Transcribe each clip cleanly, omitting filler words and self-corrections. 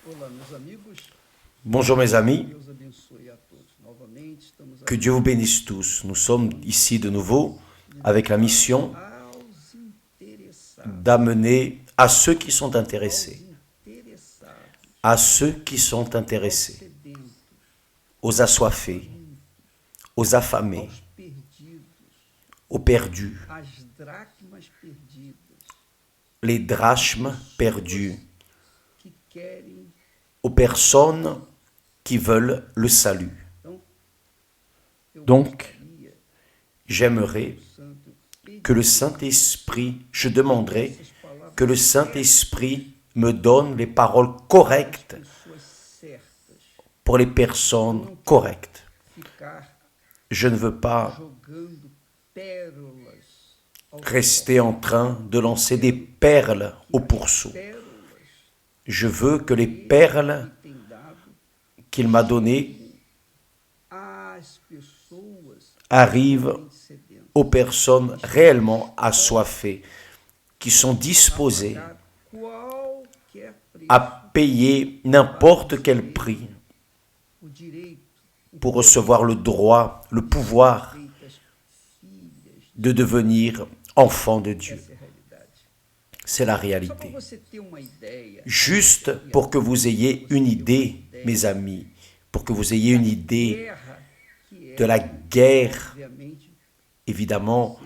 Olá, meus amigos. Bonjour mes amis, Deus abençoe a todos. Novamente, estamos que aqui Dieu vous bénisse tous. Nous sommes ici de nouveau avec la mission aos interessados. d'amener à ceux qui sont Aos intéressés, interessados, à ceux qui sont aos intéressés, sedentos, aux assoiffés, aux affamés, aos perdidos, aux perdus, às dracmas perdidas, les drachmes perdus, que querem. aux personnes qui veulent le salut. Então, eu Donc, gostaria j'aimerais que o Santo que le Saint-Esprit, je demanderai essas palavras que le Saint-Esprit me donne les paroles correctes pessoas certas, pour les personnes correctes. ficar Je ne veux pas jogando pérolas aos rester en train de lancer des perles au pourceau. pérolas Je veux que les perles que tem dado qu'il m'a données às pessoas arrivent realmente sedentas, aux personnes réellement assoiffées, qui sont disposées pagar qualquer preço, à payer n'importe quel prix o direito, pour recevoir le droit, le pouvoir feitas filhas. de devenir enfant de Dieu. Essa é a realidade. C'est la Só para réalité. você ter uma ideia, Juste pour que vous ayez une idée, mes amis, pour que vous ayez une idée guerra que de é, la guerre, obviamente, évidemment, você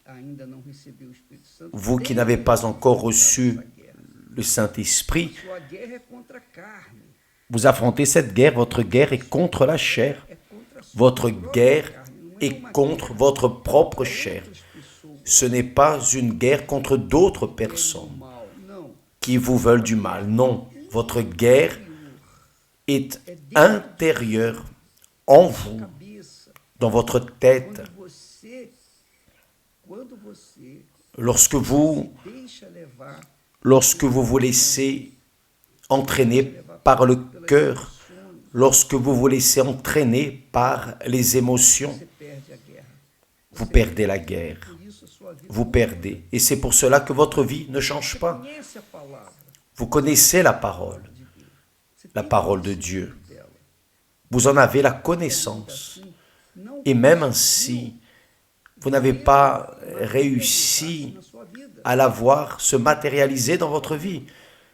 que ainda não recebeu o Espírito Santo, vous qui tem n'avez pas encore reçu essa guerra. le Saint-Esprit, Sua guerra é contra a carne, vous affrontez cette guerre, votre guerre est contre la chair, é contra a sua votre própria guerre carne, não é est uma contre guerra votre propre chair. contra as pessoas Ce n'est pas une guerre contre d'autres que querem o personnes mal, não. qui vous veulent du mal. Non, votre guerre est intérieure en vous, Cabeça, dans votre tête. quando você Lorsque vous deixa levar vous laissez entraîner par le cœur, lorsque vous vous laissez entraîner par les émotions, você perde a guerra. vous perdez la guerre. Por isso a sua vida Vous perdez. Et c'est pour cela que votre vie ne change pas. conhece a palavra Vous connaissez la parole, de Deus. Você la tem parole de conhecimento Dieu. dela. Vous en avez la connaissance. Assim, não Et même ainsi, vous n'avez pas réussi na sua vida. à la voir se matérialiser dans votre vie.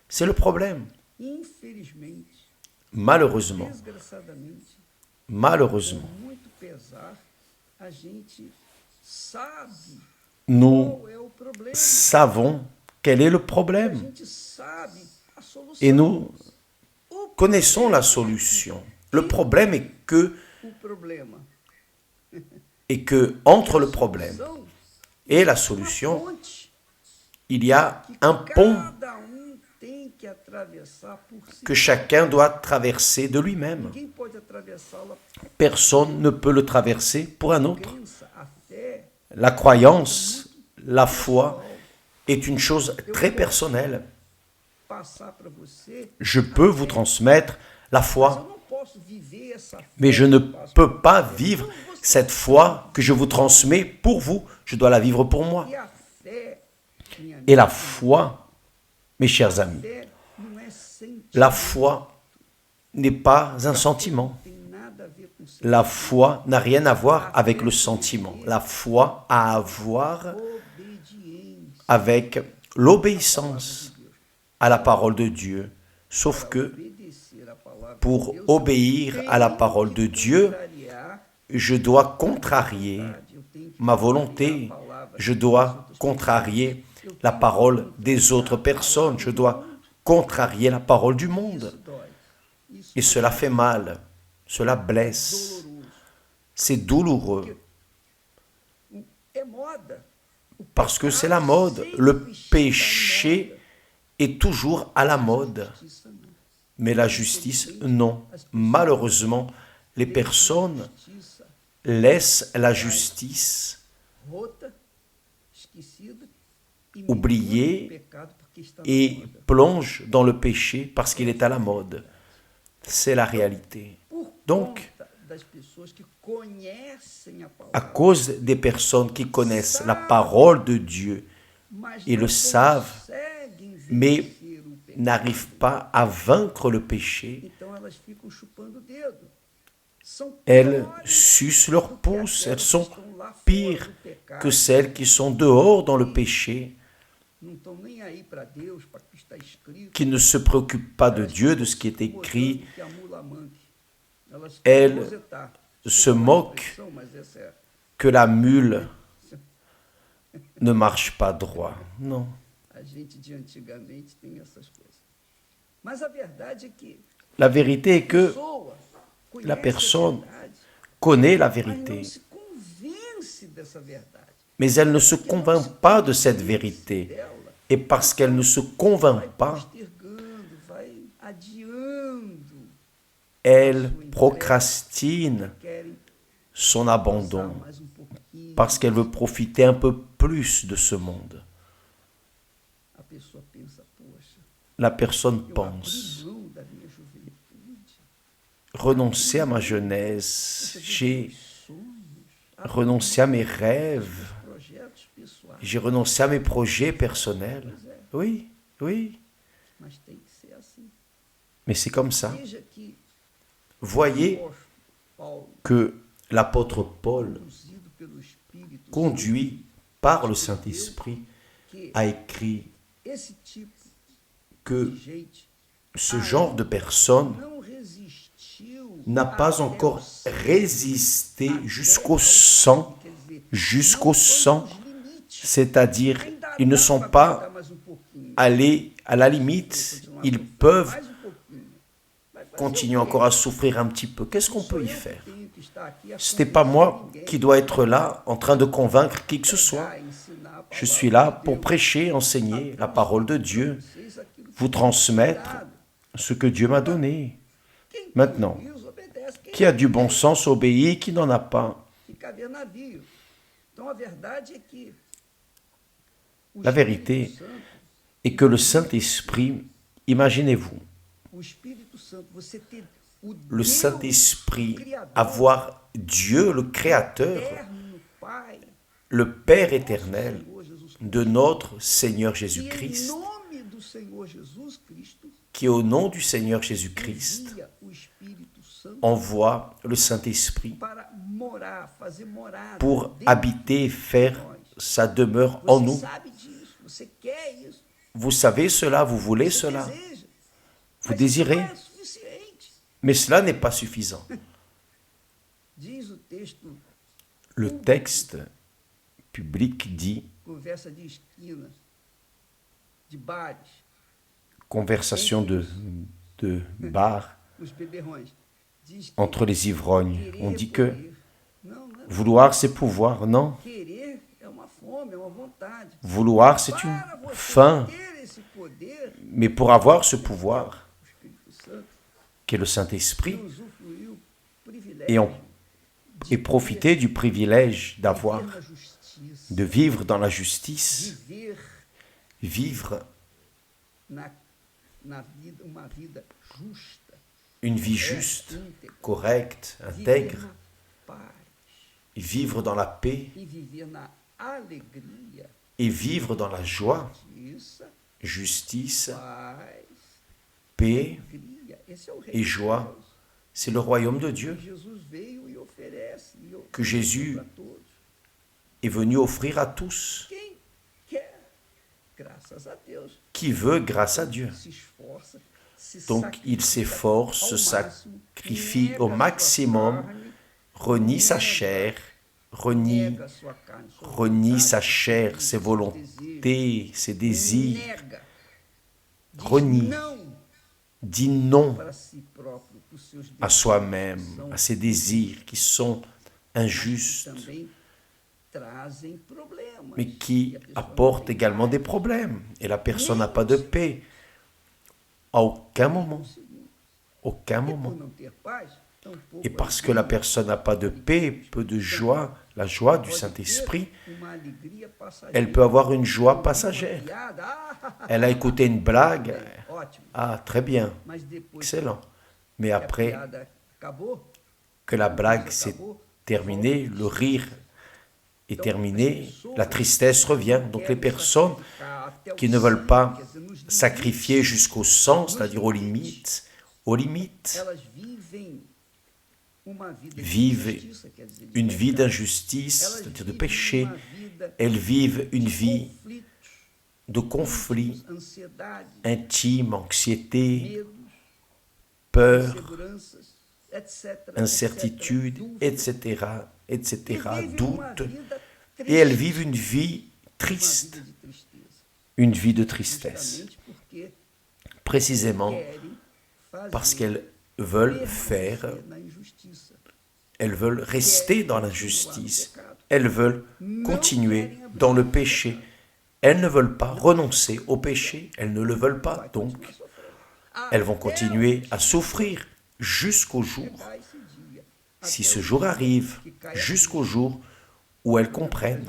C'est le problème. Infelizmente, Malheureusement, desgraçadamente, malheureusement, com muito pesar, a gente sabe nous qual é o problema. savons quel est le A problème gente sabe a solução. et nous O connaissons la solution. Le problème o problema. est que entre le problème Solução, et la uma solution, ponte il y a que un pont cada tem que atravessar por si. que chacun doit traverser de lui-même. Ninguém pode atravessá-la. Personne ne peut le traverser pour un autre. Crença, a fé, La croyance, la foi est une chose très personnelle. passar para você. Je peux vous transmettre la Mas eu foi, não posso viver essa fé. mais je ne que eu passo peux pra pas você. vivre Não, você- cette foi que je vous transmets pour vous. Je dois la vivre pour moi. E a fé, minha Et la amiga, foi, mes chers a amis, fé não é sentimento. la foi n'est pas un sentiment. Não tem nada a ver com La foi n'a rien à voir avec le sentiment. La foi a à voir obediência. avec l'obéissance à la parole de Dieu. Sauf que Obedecer a palavra de pour Deus, obéir à la parole de Dieu, contrariar je dois contrarier a vontade. Eu tenho que ma volonté, a palavra je dois contrarier la parole des autres personnes, je dois contrarier la parole du monde. Isso dói. Isso Et cela fait mal, cela blesse, doloroso. c'est douloureux, É moda. O parce que c'est pecado la mode. sempre Le está em péché moda. est toujours à la mode, Justiça não. mais la justice, non. Malheureusement, les personnes Justiça laissent la justice rota, esquecida e oubliée mergulha no pecado porque está na et moda. plongent dans le péché parce qu'il est à la mode. C'est la réalité. Por Donc, conta das pessoas que conhecem a à palavra, cause des personnes qui connaissent la parole de Dieu mas et não le savent, conseguem mais vencer o n'arrivent pas à vaincre le péché, Então elas ficam chupando o dedo. São elles piores sucent leur do que pouce, elles aquelas que sont estão lá fora pires do pecado. que celles qui sont dehors dans le péché, Não estão nem aí para Deus, para o que está escrito. qui ne se préoccupent pas de Dieu, de ce qui est écrit. Mudando que a mula manque. Elas Elles querem rosetar. se Desculpa a moquent expressão, mas essa é Que la mule ne marche pas droit. Non. a gente de antigamente tem essas coisas. Mas a verdade é que La vérité est a que pessoa conhece la personne a verdade, connaît la mas vérité, não se convence dessa verdade. mais elle ne se convainc pas de cette vérité. Dela, Et parce qu'elle ne se convainc vai pas, postergando, vai adiando, elle procrastine querem son passar abandon, mais um pouquinho. parce qu'elle veut profiter un peu plus de ce monde. A pessoa pensa, poxa, La personne eu pense, abri mão da minha juventude, renoncer à ma jeunesse, j'ai sonhos, renoncé à mes rêves, projetos pessoais. j'ai renoncé à mes projets personnels. Oui, oui, Mas tem que ser assim. mais c'est comme ça. Veja que Voyez o Paulo, que l'apôtre Paul, conduzido pelo Espírito conduit par le Saint-Esprit, Santo, que a écrit esse tipo que de gente ce genre de personne não resistiu n'a pas até encore o sangue, résisté até jusqu'au ao sang, sangue, quer dizer, jusqu'au não foi sang, nos limites. c'est-à-dire Ainda ils ne dá sont pra pas aguentar mais um pouquinho. allés à la limite, Continuar ils aguentando peuvent mais um pouquinho. Vai fazer continuer o quê? encore à souffrir un petit peu. Qu'est-ce qu'on Sou peut y eu que faire? tenho que estar aqui a Ce n'est pas convencer moi ninguém, qui dois être là en train de convaincre qui que ce soit. pregar, ensinar a Je palavra suis là de pour Deus, prêcher, enseigner la parole de Dieu, vocês aquilo que vous foi transmettre dado. ce que Dieu m'a donné. Quem tem Maintenant, juízo obedece, quem qui a du não bon tem, sens obéit, qui n'en a pas. fica a ver navio. Então a verdade é que o La vérité Espírito Santo, est que le Saint-Esprit, imaginez-vous, o Espírito Santo, você ter o le Deus Saint-Esprit, Criador, avoir Dieu, le Créateur, eterno Pai, le Père éternel Senhor Jesus Cristo, de notre Seigneur que em Jésus-Christ, nome do Senhor Jesus Cristo, qui au nom du Seigneur Jésus-Christ envia o Espírito Santo envoie le Saint-Esprit para morar, fazer morada pour dentro habiter, faire de nós. sa demeure en Você nous. sabe disso, você quer isso, Vous savez cela, vous voulez você cela, deseja. vous Mas désirez, isso não é suficiente. mais cela n'est pas suffisant. Diz o texto, Le texte public dit, conversa de esquina, de bares, conversation de bar os beberrões. Diz que entre les ivrognes. querer On é dit que poder. Não, não é. vouloir c'est pouvoir, non. Querer é uma fome, é uma vontade. Vouloir c'est une Para você faim, ter esse poder, mais pour avoir ce pouvoir, o Espírito Santo qui est le Saint-Esprit, usufruiu privilégio et, et profiter du privilège d'avoir, viver na justiça, de vivre dans la justice, viver vivre na vida, uma vida justa, une vie juste, íntegra, correcte, viver intègre, na paz vivre dans la paix e viver na alegria, et vivre dans la joie, justiça, justice, paz, paix alegria. Esse é o et reino de joie. Deus. C'est le royaume de Dieu Jesus veio e oferece que Jésus para todos. est venu offrir à tous. Quem quer, graças a Deus, Qui veut grâce à Dieu. se esforça, se Donc il s'efforce, se sacrifica sacrifie nega au a sua maximum, carne, renie sa chair, renie, nega a sua carne, sua renie vontade, sa chair, seus ses desejos, volontés, ses désirs, nega, diz renie, não dit non para si próprio, para os seus à desejos, soi-même, que são à ses désirs qui sont injustes, também trazem problemas. mais E qui a pessoa não apportent tem également paz. des problèmes. Et la personne n'a pas de paix. À aucun moment. Aucun E por moment. não ter paz, tampouco Et parce que la personne n'a pas de paix, peu de joie, la joie du Saint-Esprit, uma alegria passageira. elle peut avoir une joie passagère. Uma piada, Elle a écouté une blague. ótimo. Ah, très bien, Mas depois excellent. Mais que a après piada acabou, que la blague s'est terminée, le rire est terminé, la tristesse revient. Donc les personnes qui ne veulent pas sacrifier jusqu'au sang, c'est-à-dire aux limites, vivent une vie d'injustice, c'est-à-dire de péché. Elles vivent une vie de conflit intime, anxiété, peur, incertitude, etc., doute. Et elles vivent une vie triste, une vie de tristesse, précisément parce qu'elles veulent rester dans l'injustice, elles veulent continuer dans le péché. Elles ne veulent pas renoncer au péché, elles ne le veulent pas, donc elles vont continuer à souffrir jusqu'au jour, si ce jour arrive, jusqu'au jour où elles comprennent.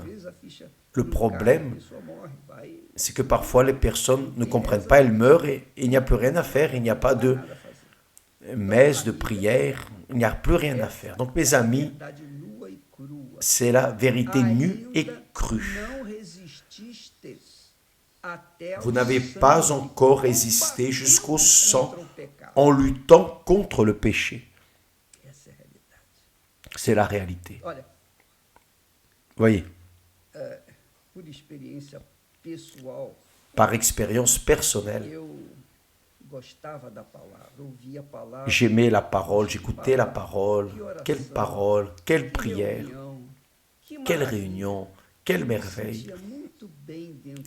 Le problème, c'est que parfois les personnes ne comprennent pas, elles meurent et il n'y a plus rien à faire, il n'y a pas de messe, de prière, il n'y a plus rien à faire. Donc mes amis, c'est la vérité nue et crue. Vous n'avez pas encore résisté jusqu'au sang en luttant contre le péché. C'est la réalité. Voyez, par expérience personnelle, j'aimais la parole, j'écoutais la parole. Quelle prière, quelle réunion, quelle merveille.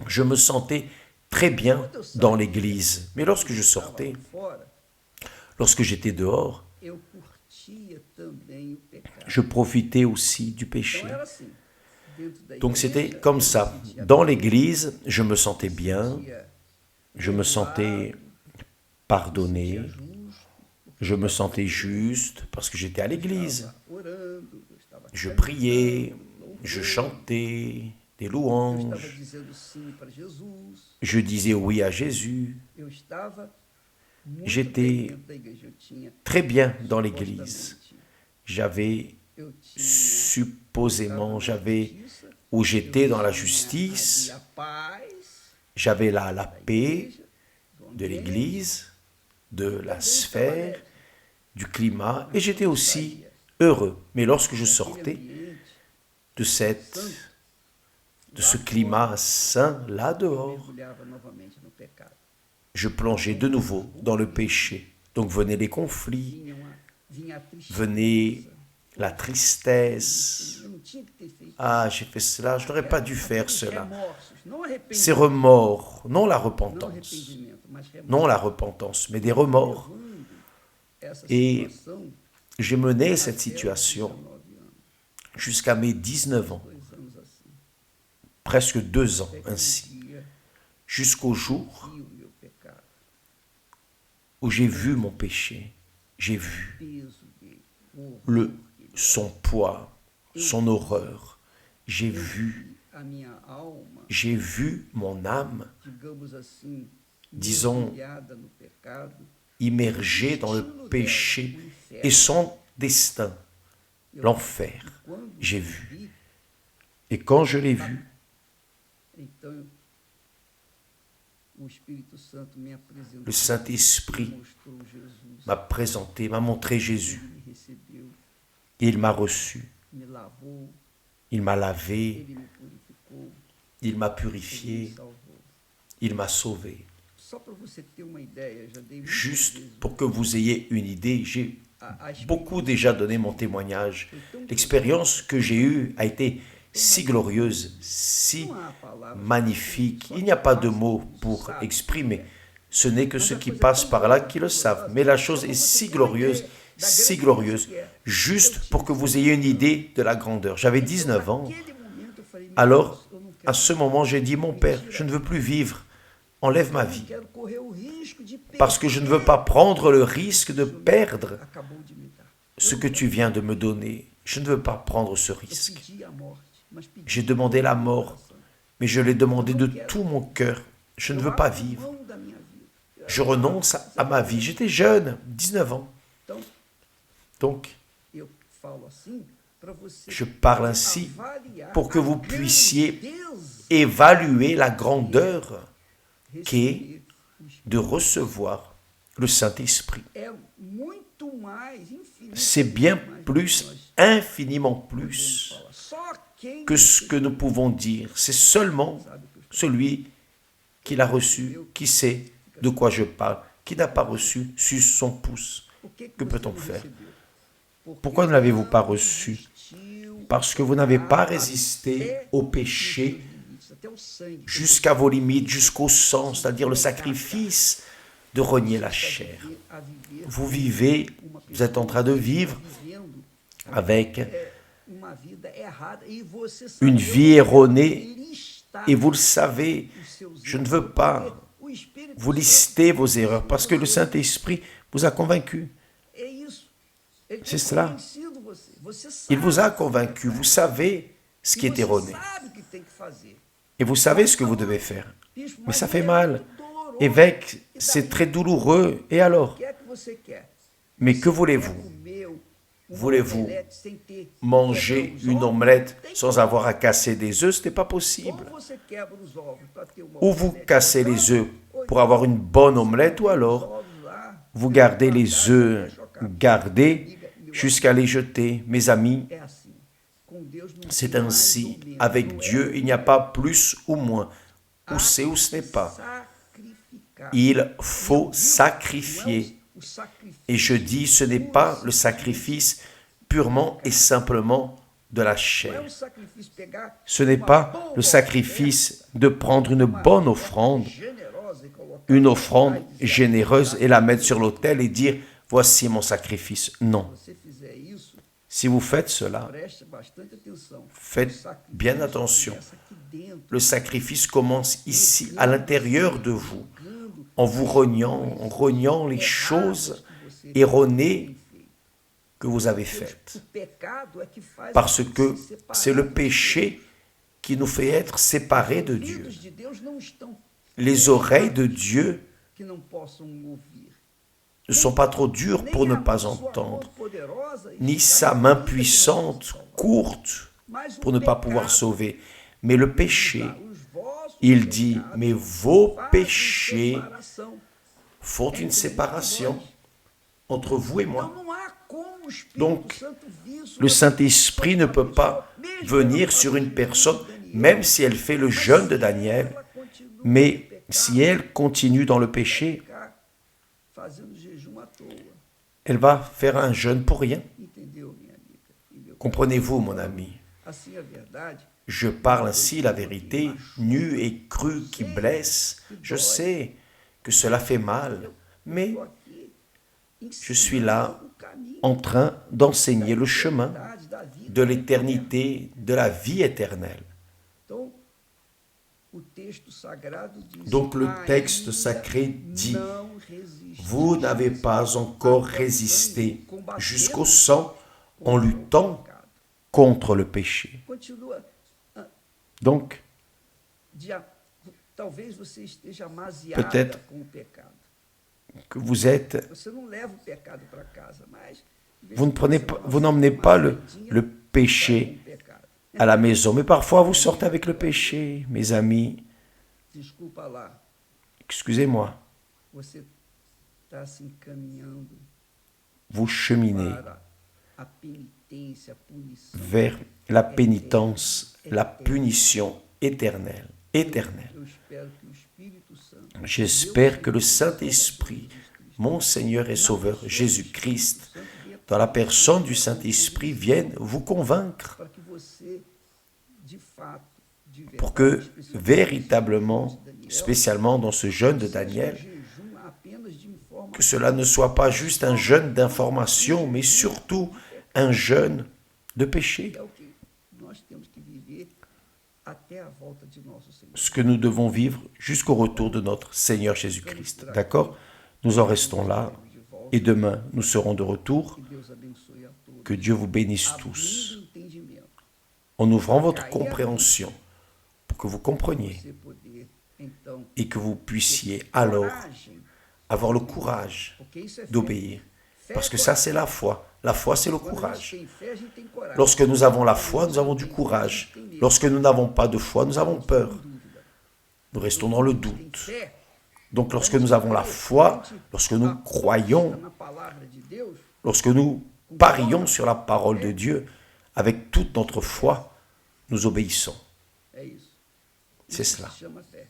Je me sentais très bien dans l'église. Mais lorsque je sortais, lorsque j'étais dehors, je profitais aussi du péché. Donc c'était comme ça. Dans l'église, je me sentais bien, je me sentais pardonné, je me sentais juste parce que j'étais à l'église. Je priais, je chantais des louanges, je disais oui à Jésus. J'étais très bien dans l'église. J'avais où j'étais dans la justice, j'avais la paix de l'église, de la sphère, du climat, et j'étais aussi heureux. Mais lorsque je sortais de ce climat sain, là dehors, je plongeais de nouveau dans le péché. Donc venaient les conflits, venait la tristesse. Ah, j'ai fait cela, je n'aurais pas dû faire cela. Ces remords, non la repentance, mais des remords. Et j'ai mené cette situation jusqu'à mes 19 ans, presque 2 ans ainsi, jusqu'au jour où j'ai vu mon péché, j'ai vu son poids, son horreur, j'ai vu mon âme, disons, immergée dans le péché et son destin, l'enfer, j'ai vu. Et quand je l'ai vu, le Saint-Esprit m'a montré Jésus. Il m'a reçu, il m'a lavé, il m'a purifié, il m'a sauvé. Juste pour que vous ayez une idée, j'ai beaucoup déjà donné mon témoignage. L'expérience que j'ai eue a été si glorieuse, si magnifique. Il n'y a pas de mots pour exprimer. Ce n'est que ceux qui passent par là qui le savent. Mais la chose est si glorieuse, juste pour que vous ayez une idée de la grandeur. J'avais 19 ans. Alors, à ce moment, j'ai dit, mon Père, je ne veux plus vivre. Enlève ma vie. Parce que je ne veux pas prendre le risque de perdre ce que tu viens de me donner. Je ne veux pas prendre ce risque. J'ai demandé la mort, mais je l'ai demandé de tout mon cœur. Je ne veux pas vivre. Je renonce à ma vie. J'étais jeune, 19 ans. Donc, Je parle ainsi pour que vous puissiez évaluer la grandeur qu'est de recevoir le Saint-Esprit. C'est bien plus, infiniment plus que ce que nous pouvons dire. C'est seulement celui qui l'a reçu, qui sait de quoi je parle. Qui n'a pas reçu, suce son pouce. Que peut-on faire? Pourquoi ne l'avez-vous pas reçu? Parce que vous n'avez pas résisté au péché jusqu'à vos limites, jusqu'au sang, c'est-à-dire le sacrifice de renier la chair. Vous vivez, vous êtes en train de vivre avec une vie erronée et vous le savez. Je ne veux pas vous lister vos erreurs parce que le Saint-Esprit vous a convaincu. C'est cela. Il vous a convaincu. Vous savez ce qui est erroné. Et vous savez ce que vous devez faire. Mais ça fait mal. Évêque, c'est très douloureux. Et alors? Mais que voulez-vous? Voulez-vous manger une omelette sans avoir à casser des œufs? Ce n'est pas possible. Ou vous cassez les œufs pour avoir une bonne omelette, ou alors vous gardez les œufs gardés jusqu'à les jeter. Mes amis, c'est ainsi. Avec Dieu, il n'y a pas plus ou moins. Ou c'est ou ce n'est pas. Il faut sacrifier. Et je dis, ce n'est pas le sacrifice purement et simplement de la chair. Ce n'est pas le sacrifice de prendre une bonne offrande, une offrande généreuse et la mettre sur l'autel et dire, voici mon sacrifice. Non. Si vous faites cela, faites bien attention. Le sacrifice commence ici, à l'intérieur de vous, en vous rognant les choses erronées que vous avez faites. Parce que c'est le péché qui nous fait être séparés de Dieu. Les oreilles de Dieu ne sont pas trop dures pour ne pas entendre, ni sa main puissante, courte, pour ne pas pouvoir sauver. Mais le péché, il dit, mais vos péchés font une séparation entre vous et moi. Donc, le Saint-Esprit ne peut pas venir sur une personne, même si elle fait le jeûne de Daniel, mais si elle continue dans le péché, elle va faire un jeûne pour rien. Comprenez-vous, mon ami? Je parle ainsi la vérité, nue et crue qui blesse. Je sais que cela fait mal, mais je suis là en train d'enseigner le chemin de l'éternité, de la vie éternelle. Donc le texte sacré dit, vous n'avez pas encore résisté jusqu'au sang en luttant contre le péché. Donc, peut-être que vous n'emmenez pas le péché à la maison, mais parfois vous sortez avec le péché, mes amis. Excusez-moi. Vous cheminez vers la pénitence, la punition éternelle. J'espère que le Saint-Esprit, mon Seigneur et Sauveur Jésus-Christ, dans la personne du Saint-Esprit, vienne vous convaincre pour que véritablement, spécialement dans ce jeûne de Daniel, que cela ne soit pas juste un jeûne d'information, mais surtout un jeûne de péché. Ce que nous devons vivre jusqu'au retour de notre Seigneur Jésus-Christ. D'accord? Nous en restons là et demain nous serons de retour. Que Dieu vous bénisse tous. En ouvrant votre compréhension pour que vous compreniez et que vous puissiez alors avoir le courage d'obéir. Parce que ça, c'est la foi. La foi, c'est le Quando a gente courage. tem fé, a gente tem coragem. Lorsque nous avons la foi, nous avons du courage. Lorsque nous n'avons pas de foi, nous avons peur. Nous restons dans le Tem doute. fé, Donc lorsque nous avons la foi, lorsque nous croyons, na palavra de Deus, lorsque nous parions sur la parole de Dieu, avec toute notre foi, nous obéissons. é isso. C'est Isso cela. se chama fé.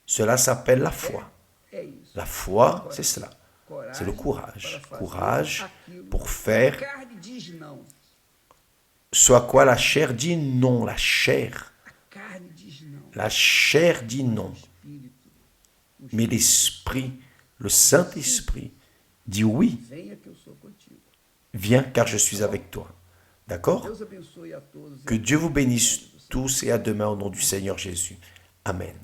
Cela s'appelle la foi. É isso. La foi, c'est cela. Coragem C'est le courage. para fazer Courage aquilo pour que faire a carne diz não. ce à quoi la chair dit non. La chair. A carne diz não. La chair dit non. Espírito, Mais l'Esprit, le Saint-Esprit, dit oui. venha que eu sou contigo. Viens car je suis avec toi. D'accord? Deus abençoe a todos. Que Dieu vous bénisse tous et à demain au nom du Seigneur Jésus. Amen.